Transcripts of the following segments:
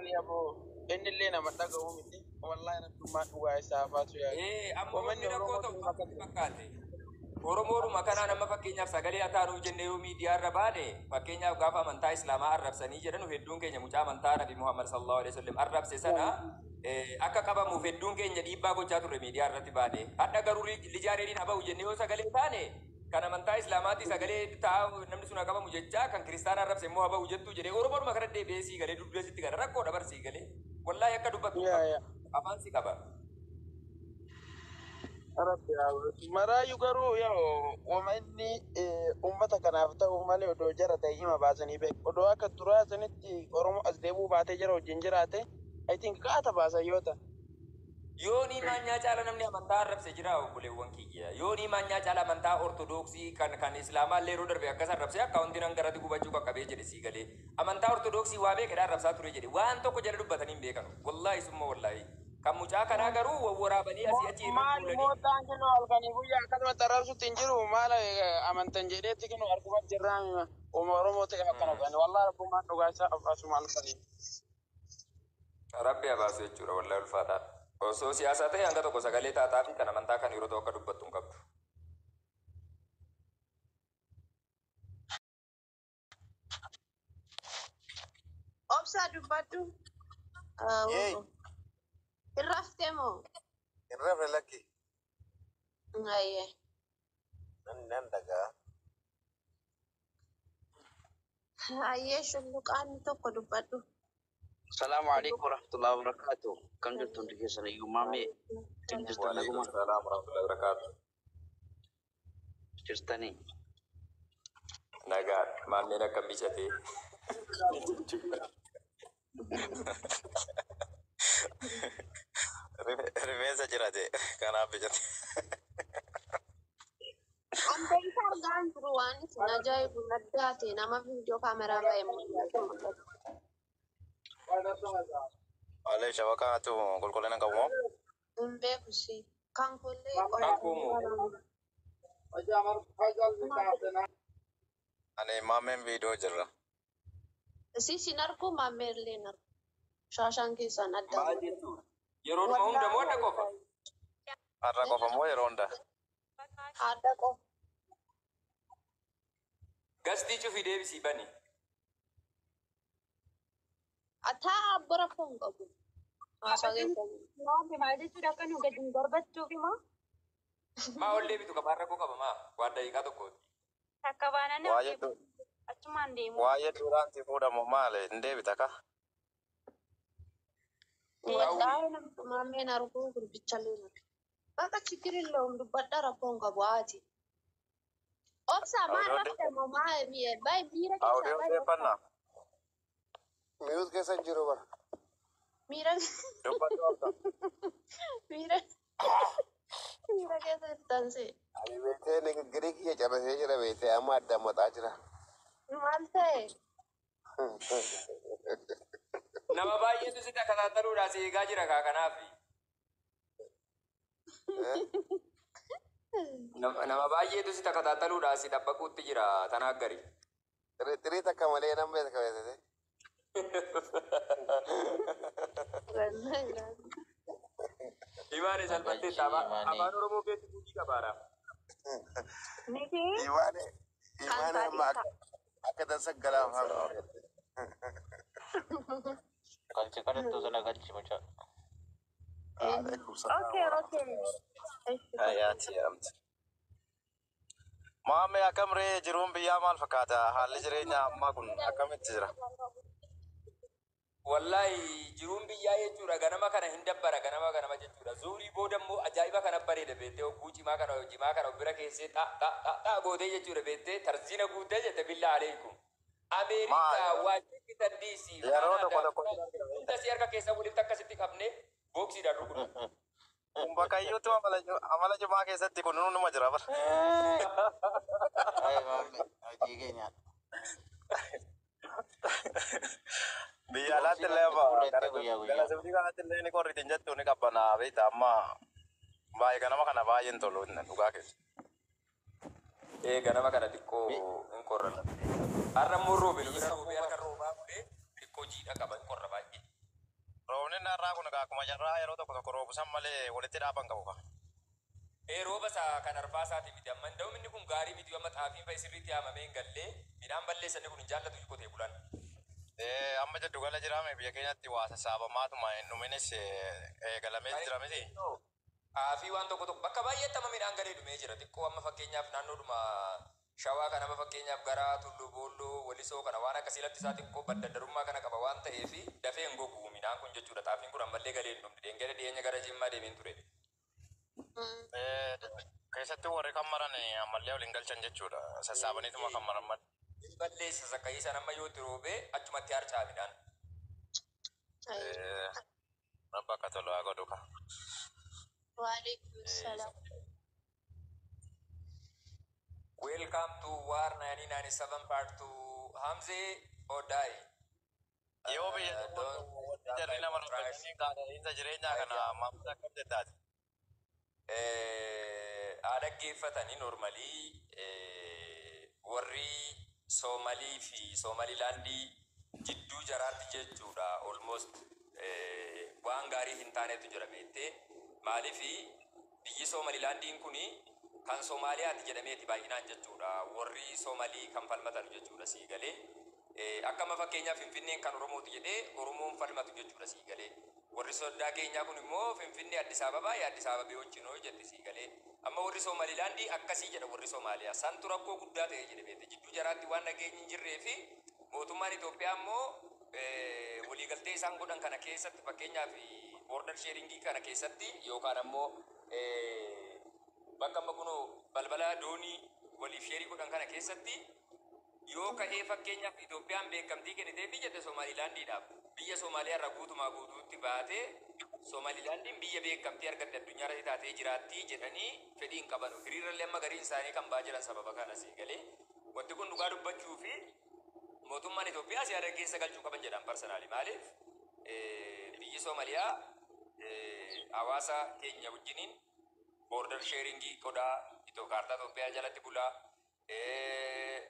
malee aboo inni illee nama dhaga'u miti wallahi rabbiummaan dhugaa isaa faatu yaadu. Amma rakkoo ta'u fakkaate. Oromoodhuma kanaa nama fakkeenyaaf sagalee ataanuuf jennee yoo miidiyaa irra baane fakkeenyaaf gaafa amantaa islaamaa arrabsanii jedhan hedduun keenya mucaa amantaa nabi Muhammad sallallahu alaihi wasallam arrabse sana akka qabamuuf hedduun keenya dhiibbaa gochaa turre miidiyaa irratti baane. Hadha garuu lijaareen habahu jennee yoo sagalee taane kan amantaa islaamaatti sagalee taa'u namni sun qabamu jecha kan kiristaana arrabse immoo habahu jettu jedhee Oromoodhuma kana deebi'ee sii galee duddubeessitti gara rakkoo dabarsii galee wallahi akka dubbatu afaan si qaba. Maraayu garuu yoo wama inni uummata kanaaf ta'u malee odoo jara ta'e hima baasanii beeku. Odoo akka duraa sanitti Oromoo as deebuu baatee jara wajjin jiraate I think kaata baasan yoo ta'a. Yooni maanyaa caala namni amantaa arrabse jira obboleewwan kiyya. Yooni maanyaa caala amantaa ortodoksii kan islaamaa illee yeroo darbe akkas arrabse akka wanti nan garatti gubachuu qaqqabee jedhe sii galee. Amantaa ortodoksii waa beekadha arrabsaa ture jedhe waan tokko jala dubbatanii hin beekan. Wallaahi summa wallaahi. Kan mucaa kanaa garuu waraabanii asii achi maali moodaan kennu halkanii guyyaa akkasumatti arrabsutti hin jiru maala amantan jedheetti kennu argumat jirraami Oromoo ta'e akkana godhani wallahi rabbummaan dhugaa isaa asuma halkanii. Rabbi abaasu jechuudha wallahi ulfaataadha. Osoo siyaasaa ta'e hanga tokko sagalee taataa fi kan amantaa kan yeroo ta'u akka dubbattu hin qabdu. Obsa dubbadhu. Irraftemo. Irrafre laki. Aye. Nan daga. Aye shulluqaan tokko dubbadhu. Assalamualaikum warahmatullahi wabarakatuh. Kan jirtu di sana Yumame. Waalaikumsalam warahmatullahi wabarakatuh. Jirtani. Nagaa maameen akka bijate. Rifeensa jirate kanaaf bijate. Amben sargaan jiru waan isin ajaa'ibu laddaate nama viidiyoo kaameraa ba'e mul'atu. Wale shabaka tu qulqullina qabu moo? Hin beeku si kan kullee Ani maameen viidiyoo jirra. Sin argu maameellee nargu. Shaashaan keessaan adda. Maal jechuudha? Yeroo dhuma hunda moo adda qofa? Har'a qofa moo yeroo hunda? Adda qofa. Gastii cufii deebisii bani. Ataa abbara foon qabu. Haasaa keessatti. Naanti maal jechuudha akka nu gadi hin darbachuuf moo? Maa ol deebitu qabaa rakkoo qaba maa? Waan daqiiqaa tokkooti. Akka baanaan achumaan deemu. Waa'ee duraanti fuudhamu maali? Hin deebita ka? Wallahi namtu maameen arguu gurbicha leena. Bakka chikirillee dubbadha rakkoon qabu haati. Obsa maal rakkate moo maa baay'ee miira Audio deeffannaa. Miyuut keessa hin jiru bara. miira Dubbadhu obsa. miira keessa tansee. Ani beektee niggirii kiyya cabasee jira beektee amma addaan maxaa jira. Maal ta'e? Nama baay'eetu si takataattaluudhaa si eegaa jira kaa kanaaf. Nama baay'eetu si takataattaluudhaa si dhabbaquutti jira tanaa gari. Tirii takka malee nan beeka beektee. Imaane salphattee afaan Oromoo keessi guutii qabaara. Niti? Imaane amma akka dansa galaafaa. Kalci kadatu sana kalci macam. Okay. Hayati amti. Maame akamre jiruun biyyaa maal fakkaata? Haalli jireenyaa ammaa kun akkamitti jira? Wallahi jiruun biyyaa jechuudha ganama kana hin dabbara ganama jechuudha. Zuurii booda immoo ajaa'iba kana bareeda beektee hogguu cimaa kana bira keessee xaa gootee jechuudha beektee tarziina guutee jette billaa aleekum. Ameerikaa Washington DC Yeroo tokko hunda si harka keessa walitti akkasitti qabne booksiidhaan rukutu. Bakayyuutu amala jumaa keessatti kun numa jira bara. Hojii keenya. Biyya alaatti illee galasiftii kanatti illee ni qorritiin jettu ni qabbanaa beekta amma baay'ee ganama kana baay'een tolu dhugaa keessa. Ganama kana xiqqoo hin qorran. Har'a immoo roobee harka roobaa fuudhee xiqqoo jiidha qaba hin qorra baay'ee. kennaa irraa kun akkuma jarraa yeroo tokko roobusan malee walitti dhaaban qabu ka. Rooba kan arbaasaati miti amma nda'u inni kun gaarii miti amma xaafiin fa'i sirriitti haamamee hin gallee midhaan balleessanni kun hin jaallatu qotee bulan. Amma jaddu gala jiraame biyya keenyatti waa sassaabamaatuma hin dhuminis eegalamee jira miti. Xaafii waan tokko bakka baay'eetti amma midhaan galee dhumee jira xiqqoo amma fakkeenyaaf naannoodhuma shawaa kana amma fakkeenyaaf gara tulluu boolloo walisoo kana waan akkasii lafti isaa xiqqoo baddandarummaa kana qaba waan ta'eef dafee hin gogu midhaan kun jechuudha xaafiin kun ammallee galee hin dhumne deengada dhiyeenya gara jimmaa deemeen ture. Keessatti warri kan maran ammallee waliin galchan jechuudha sassaabaniituma kan maran balleessa sakkayyisan amma yoo itti roobee achumatti harcaa midhaan. Rabba akka tolu haa godhu ka. Waalaikum salam. Welcome to War 1997 Part 2 Hamze Odai. Yoo biyya jarri nama rakkatanii qaadaniinsa jireenyaa kana maamusa akkam jettaati? Dhaggeeffatanii normalii warri Soomalii fi Soomalilaandii jidduu jaraatti jechuudha almost waan gaarii hin taanetu jira beektee maaliif biyyi Soomalilaandiin kuni kan Soomaaliyaati jedhameeti baay'inaan jechuudha warri Soomalii kan falmatan jechuudha sii galee akkama fakkeenyaaf Finfinneen kan Oromooti jedhee Oromoon falmatu jechuudha sii galee warri soddaa keenyaa kun immoo Finfinnee Addis Ababaa Addis Ababaa wajjinoo jetti sii galee amma warri Soomalilaandii akkasii jedha warri Soomaaliyaa santu rakkoo guddaa ta'e jedhe beekte jidduu jaraatti waan nageenyi hin jirree fi mootummaan Itoophiyaa immoo waliigaltee isaan godhan kana keessatti fakkeenyaaf border sharingii kana keessatti yookaan ammoo bakka amma kunoo balbala doonii waliif sheerii godhan kana keessatti yoo ka'ee fakkeenyaaf Itoophiyaan beekamtii kennitee fi jette Soomalilaandiidhaaf biyya Soomaaliyaa irraa guutumaa guutuutti baatee Soomalilaandiin biyya beekamtii argatte addunyaa irratti taatee jiraattii jedhanii fedhiin qaban hiriirallee amma gariin isaanii kan baa jiran sababa kana sii galee wanti kun dhugaa dubbachuu fi mootummaan Itoophiyaa siyaada keessa galchuu qaban jedhan parsonaali maaliif biyyi Soomaliyaa hawaasa keenya wajjiniin border sharingii qodaa kaartaa Itoophiyaa jalatti bulaa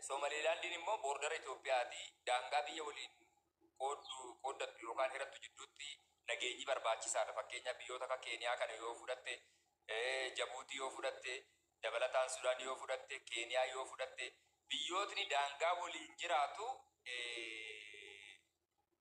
Soomalilaandiin immoo border Itoophiyaati daangaa biyya waliin qooddatu yookaan hirattu jidduutti nageenyi barbaachisaadha fakkeenyaaf biyyoota akka Keeniyaa kana yoo fudhatte Jabuutii yoo fudhatte dabalataan Sudaan yoo fudhatte Keeniyaa yoo fudhatte biyyootni daangaa waliin jiraatu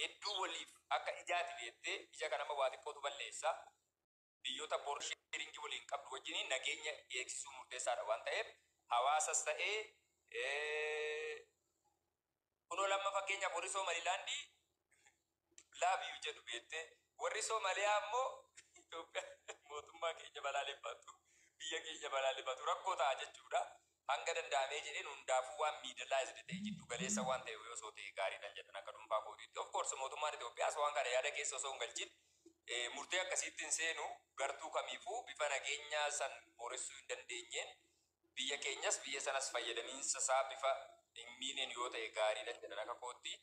hedduu waliif akka ijaati beektee ija kanama waa xiqqootu balleessa biyyoota border sharingii waliin qabdu wajjin nageenya eegsisuu murteessaadha waan ta'eef hawaasas ta'ee kunoo lamma fakkeenyaaf warri Soomalilaandii laabiyyuu jedhu beektee warri Soomaliyaa immoo Itoophiyaa mootummaa keenya balaaleffatu biyya keenya balaaleffatu rakkoo ta'a jechuudha. Hanga danda'amee jedheen hundaafuu waan miidhagina ta'e jiddu galeessa waan ta'e yoo soo ta'e gaariidhaan jedhan akka dhuunfaa kootiitti. Of course mootummaan Itoophiyaas waan kana yaada keessa osoo hin galchin murtee akkasiittiin seenu gartuu kamiifuu bifa nageenyaa san booressuu hin dandeenyeen biyya keenyas biyya sanas fayyadamiinsa isaa bifa hin miineen yoo ta'e gaariidhaan jedhan akka kootti.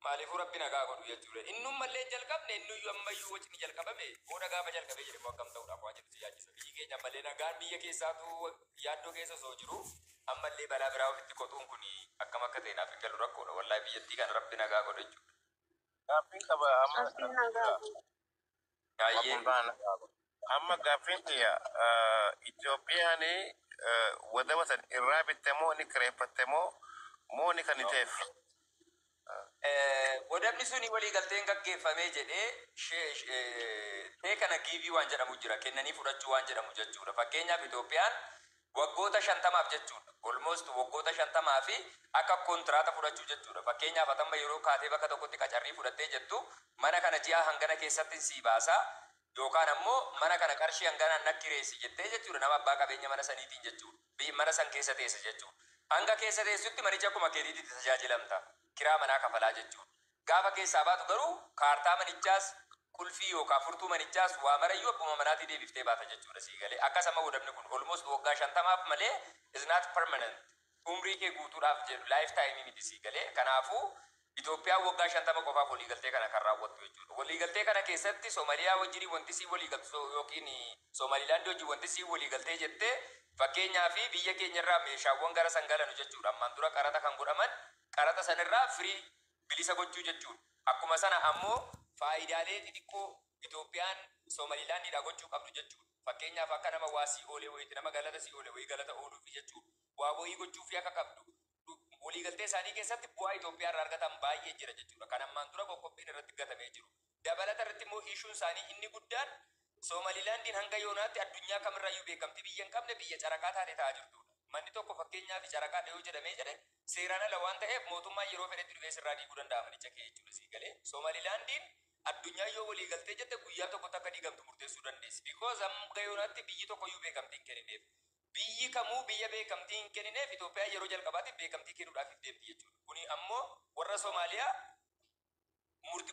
Maaliifuu rabbi nagaa godhu jechuudha. Innuu mallee jalqabne innuyyuu ammayyuu wajjin jalqabame booda gaafa jalqabee jedhamu akkam ta'uudhaaf waan jedhu yaachisa. Biyyi keenya ammallee nagaan biyya keessaatu yaaddoo keessa osoo jiru ammallee balaa biraa ofitti qotuun kun akkam akka ta'e naaf hin galu rakkoodha. Wallaahi biyyattii kana rabbi nagaa godhu jechuudha. Gaaffiin qaba amma gaaffiin kiyya Itoophiyaan wadaba san irraa bitte moo ni kireeffatte moo ni kan iteef? Wadabni suni walii galteen gaggeeffamee jedhee tee kana giivii waan jedhamu jira kennanii fudhachuu waan jedhamu jechuudha. Fakkeenyaaf Itoophiyaan waggoota 50 jechuudha. Almost waggoota 50 fi akka kontiraata fudhachuu jechuudha. Fakkeenyaaf atamma yeroo kaatee bakka tokkotti qacarrii fudhattee jettu mana kana ji'a hangana keessatti sii baasaa yookaan ammoo mana kana qarshii hangana nakki reessi jettee jechuudha. Nama abbaa qabeenya mana saniitiin jechuudha. Mana san keessa teessa jechuudha. Hanga keessa teessutti manicha akkuma keetiitti tajaajilamta. Kiraa manaa kafalaa jechuudha. Gaafa keessaa baatu garuu kaartaa manichaas kulfii yookaan furtuu manichaas waa marayyuu abbuma manaatii deebiftee baata jechuudha sii galee. Akkasuma wadabni kun almost waggaa 50 malee is not permanent. Umrii kee guutuudhaaf jedhu lifetime miti sii galee. Kanaafuu Itoophiyaan waggaa 50 qofaaf waliigaltee kana kan raawwattu jechuudha. Waliigaltee kana keessatti Soomaliyaa wajjin wanti sii waliigaltu yookiin Soomalilaand wajjin wanti sii waliigaltee jettee fakkeenyaaf biyya keenyarraa meeshaawwan gara sangalanu jechuudha. Ammaan dura qaraxa kan godhaman qaraxa sanirraa firii bilisa gochuu jechuudha. Akkuma sana ammoo faayidaalee xixiqqoo Itoophiyaan Soomalilaandiidhaa gochuu qabdu jechuudha. Fakkeenyaaf akka nama waa sii oolee wayiiti nama galata sii oolee wayii galata ooluufi jechuudha. Waa wayii gochuufi akka qabdu. Waliigaltee isaanii keessatti bu'aa Itoophiyaa irraa argatan baay'ee jira jechuudha. Kan ammaan dura qoqqobbiin irratti gatamee jiru. Dabalata irratti immoo ishuun isaanii inni guddaan Soomalilaandiin hanga yoonaatti addunyaa kamirraayyuu beekamti biyya hin qabne biyya caraqaa taate ta'aa jirtudha. Manni tokko fakkeenyaaf caraqaa dhiyoo jedhamee jedhe seeraan ala waan ta'eef mootummaan yeroo fedhetti dhufee sirraa diiguu danda'a manicha kee jechuudha sii galee. Soomalilaandiin addunyaa yoo waliigaltee jette guyyaa tokko takka diigamtu murteessuu dandeessi. Because hanga yoonaatti biyyi tokkoyyuu beekamtii hin kennineef. Biyyi kamuu biyya beekamtii hin kennineef Itoophiyaa yeroo jalqabaatiif beekamtii kennuudhaaf hin deemti jechuudha. Kuni ammoo warra Soomaaliyaa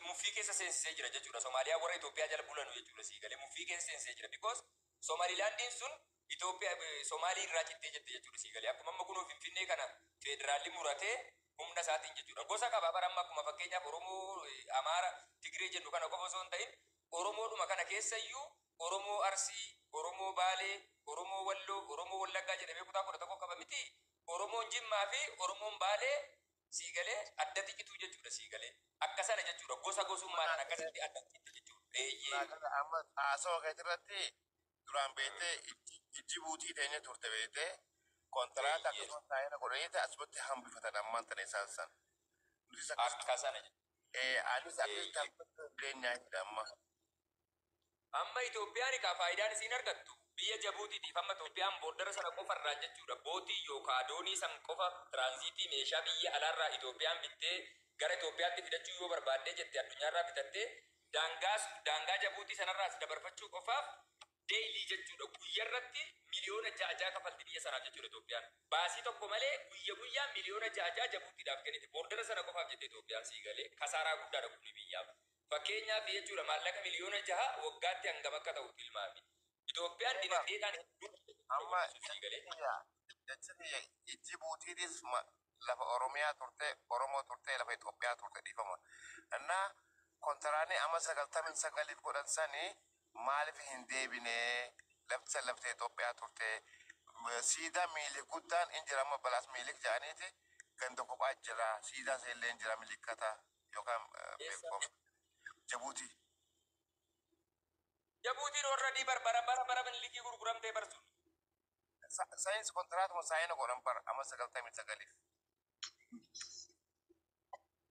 muffii keessa seensisee jira jechuudha. Soomaaliyaa warra Itoophiyaa jala bulanu jechuudha sii galee muffii keessa seensisee jira. Because Soomalilaandiin sun Itoophiyaa Soomaalii irraa cittee jette jechuudha sii galee. Akkuma amma kunoo Finfinnee kana federaalli muratee humna isaatiin jechuudha. Gosa qaba bara amma akkuma fakkeenyaaf Oromoo, Amaara, Tigree jennu kana qofa osoo hin ta'in Oromoodhuma kana keessayyuu Oromoo Arsii, Oromoo Baalee, Oromoo Walloo, Oromoo Wallaggaa jedhamee kutaa 11 qaba miti. Oromoon Jimmaa fi Oromoon Baalee sii galee adda xiqituu jechuudha sii galee. Akka sana jechuudha gosa gosummaadhaan akkasitti adda xiqitu jechuudha. Amma haasawaa keessatti duraan beektee Jibuutii teenye turte beektee kontiraataa akkasumas taa'ina godhanii asumatti hambifatan ammaan tana isaan san. Akka sana jechuudha. Anis akkasitti dandeenyaa amma. Amma Itoophiyaan egaa faayidaan isiin argattu biyya Jabuutiitiif amma Itoophiyaan booddara sana qofa irraa jechuudha. Bootii yookaan doonii san qofa tiraanziitii meeshaa biyya alaarraa Itoophiyaan bittee gara Itoophiyaatti fidachuu yoo barbaaddee jette addunyaarraa bitattee daangaa Jabuutii sanarraas dabarfachuu qofaaf deeyilii jechuudha. Guyyarratti miliyoona 6 kafalti biyya sanaaf jechuudha Itoophiyaan. Baasii tokko malee guyyaa miliyoona 6 Jabuutiidhaaf kennite. Booddara sana qofaaf jette Itoophiyaan sii galee kasaaraa guddaadha kuni biyyaaf. Fakkeenyaaf jechuudha maallaqa miliyoona 6 waggaatti hangam akka ta'u tilmaami. Itoophiyaan dinagdeedhaan amma Jibuutiinis lafa Oromiyaa turte Oromoo turte lafa Itoophiyaa turte dhiifama. Innaa kontiraanii amma 99 godhan sanii maaliif hin deebine lafti san lafte Itoophiyaa turte siidaa miili guddaan in jira amma balaas miilik jedhaniiti ganda kophaa jira siidaa seellee in jira milikkata yookaan Jabuuti. Jabuutiin already bara miliikii gurguramtee barsuun. Saayinsi kontiraatuma saayina godhan bara amma 99.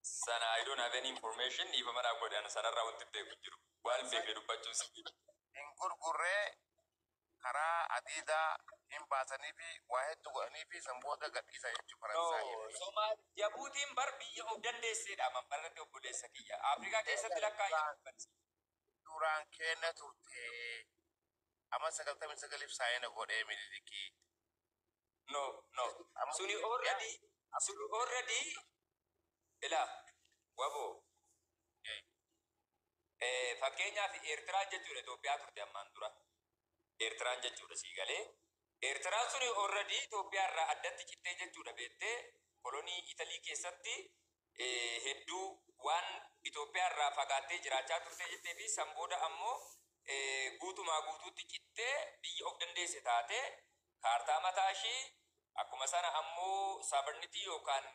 Sana I don't have any information if mana godhan sanarraa wanti beeku jiru. Waan beekee dubbachuun si. In gurgurree karaa adiidaa hin baasanii fi waa hedduu godhanii fi sanboota gadhiisa jechuudha Faransaay. Jabuutiin bar biyya of dandeesseedha mambarratti obboleessa kiyya. Afrikaa keessatti lakkaa'ee. Duraan kenna turte amma 99 saayina godhee mililikii. No. Suni already ila wabo. Fakkeenyaaf Eertiraa jechuudha Itoophiyaa turte ammaan dura. Eertiraan jechuudha sii galee. Eertiraan suni already Itoophiyaa irraa addatti cittee jechuudha beektee kolonii Italii keessatti hedduu waan Itoophiyaa irraa fagaattee jiraachaa turte jettee fi san booda ammoo guutumaa guutuutti cittee biyya of dandeesse taate kaartaa mataa ishii akkuma sana ammoo sabarnitii yookaan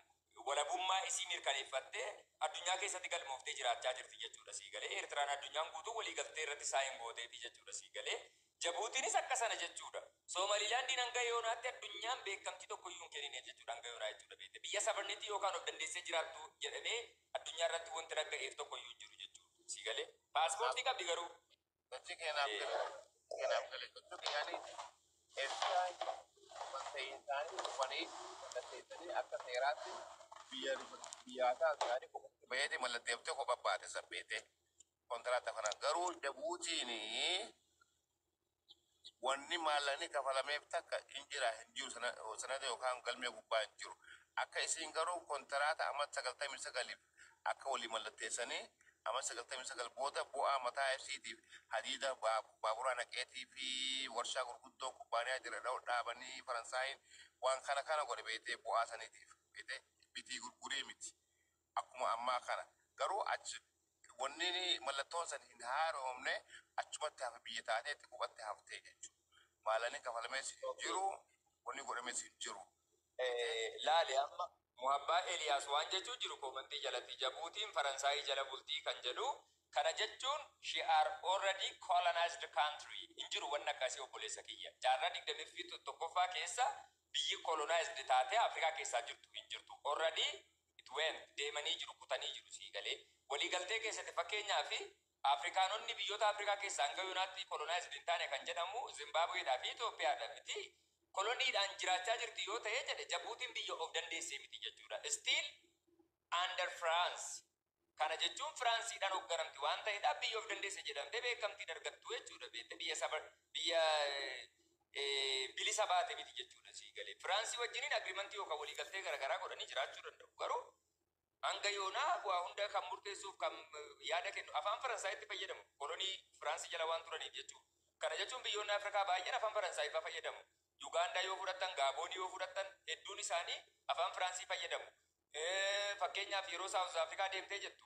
walabummaa isii mirkaneeffattee addunyaa keessatti galmooftee jiraachaa jirti jechuudha sii galee. Eertiraan addunyaan guutuu waliigaltee irratti saayin gooteefi jechuudha sii galee. Jabuutiinis akka sana jechuudha. Soomalilaandiin hanga yoonaatti addunyaan beekamtii tokkoyyuu hin kennine jechuudha hanga yoonaa jechuudha beekte. Biyya sabarnitii yookaan of dandeessee jiraattu jedhamee addunyaa irratti wanti ragga'eef tokkoyyuu jiru jechuudha sii galee. Paaspoortii qabdi garuu. Hojii keenyaaf galee jechuudha yaani Eertiraan wanta hin taane dhufanii mallatteessanii akka seeraatti biyyaataa isaanii kophaatti baheeti mallatteeftee kophaa baate sabbeete kontiraata kana garuu Jabuutiini wanni maallaqni kafalameef takka hin jiru sanada yookaan galmee gubbaa hin jiru akka isiin garuu kontiraata amma 99 akka walii mallatteessanii amma 99 booda bu'aa mataa ibsiitiif hadiida baabura naqeetii fi warshaa gurguddoo kubbaaniyaa jira dhaabanii Faransaayiin waan kana godhe beetee bu'aa saniitiif beetee bitii gurguree miti akkuma ammaa kana garuu achi wanni mallattoon san hin haaromne achumatti hafe biyya taateetti qubatti haftee jechuudha. Maalani kafalamees hin jiru wanni godhamees hin jiru. Laali amma Muhabbaa Eliyaas waan jechuu jiru koomantii jalatti Jabuutiin Faransaayii jala bultii kan jedhu Kana jechuun she are already colonized country. Injiru wanna akkasii obboleessa kiyya. Jaarraa 21ffaa keessa biyyi colonized taate Afrikaa keessaa jirtu hin jirtu. Already it went deemanii jiru kutanii jiru sii galee. Waliigaltee keessatti fakkeenyaa fi Afrikaanonni biyyoota Afrikaa keessaa hanga yoonaatti colonized hin taane kan jedhamu Zimbabweedhaa fi Itoophiyaadha miti. Koloniidhaan jiraachaa jirti yoo ta'e jedhe Jabuutiin biyya of dandeessee miti jechuudha. Still under France. Kana jechuun Firaansiidhaan hoogganamti waan ta'eedhaaf biyya of dandeesse jedhamtee beekamtii dargattu jechuudha. Beekte biyya bilisa baate miti jechuudha sii galee. Firaansii wajjiniin agriimantii yookaan waliigaltee garaagaraa godhanii jiraachuu danda'u. Garuu hanga yoonaa waa hunda kan murteessuuf kan yaada kennu afaan Faransaayitti fayyadamu. Kolonii Firaansii jala waan turaniif jechuudha. Kana jechuun biyyoonni Afrikaa baay'een afaan Faransaayifaa fayyadamu. Uganda yoo fudhattan, Gaaboonii yoo fudhattan hedduun isaanii afaan Firaansii fayyadamu. Fakkeenyaaf yeroo Saawuz Afrikaa deemtee jettu